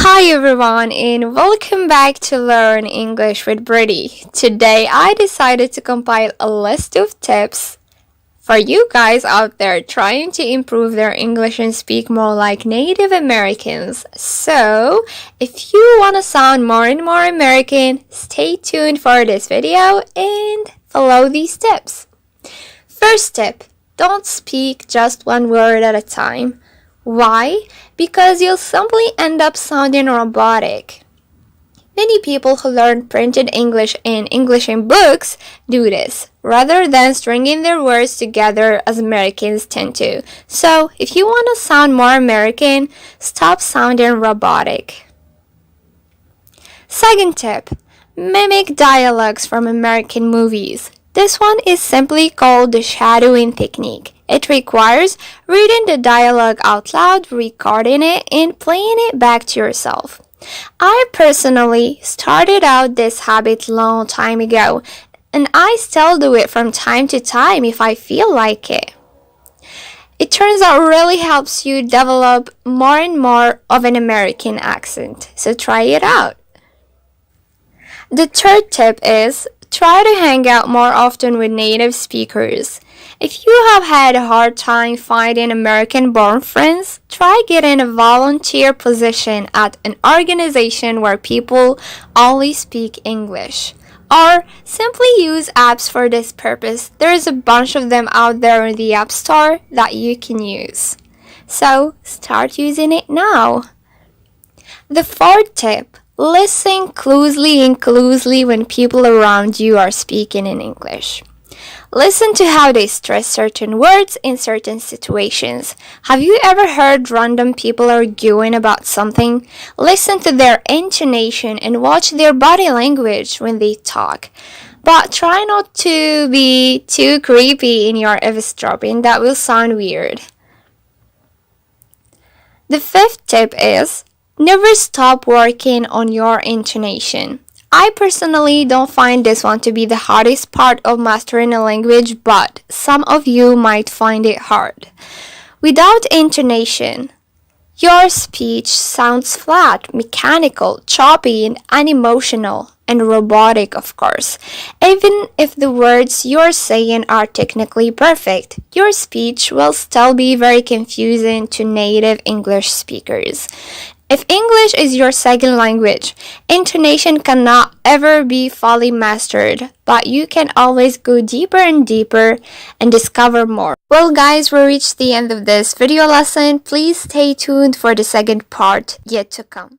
Hi everyone and welcome back to Learn English with Brittany. Today I decided to compile a list of tips for you guys out there trying to improve their English and speak more like Native Americans. So, if you want to sound more and more American, stay tuned for this video and follow these tips. First tip, don't speak just one word at a time. Why? Because you'll simply end up sounding robotic. Many people who learn printed English and English in books do this, rather than stringing their words together as Americans tend to. So, if you want to sound more American, stop sounding robotic. Second tip, mimic dialogues from American movies. This one is simply called the shadowing technique. It requires reading the dialogue out loud, recording it, and playing it back to yourself. I personally started out this habit long time ago, and I still do it from time to time if I feel like it. It turns out really helps you develop more and more of an American accent, so try it out. The third tip is try to hang out more often with native speakers. If you have had a hard time finding American-born friends, try getting a volunteer position at an organization where people only speak English. Or simply use apps for this purpose. There's a bunch of them out there in the App Store that you can use. So, start using it now. The fourth tip, listen closely when people around you are speaking in English. Listen to how they stress certain words in certain situations. Have you ever heard random people arguing about something? Listen to their intonation and watch their body language when they talk. But try not to be too creepy in your eavesdropping. That will sound weird. The fifth tip is never stop working on your intonation. I personally don't find this one to be the hardest part of mastering a language, but some of you might find it hard. Without intonation, your speech sounds flat, mechanical, choppy, and unemotional, and robotic, of course. Even if the words you're saying are technically perfect, your speech will still be very confusing to native English speakers. If English is your second language, intonation cannot ever be fully mastered, but you can always go deeper and deeper and discover more. Well guys, we reached the end of this video lesson. Please stay tuned for the second part yet to come.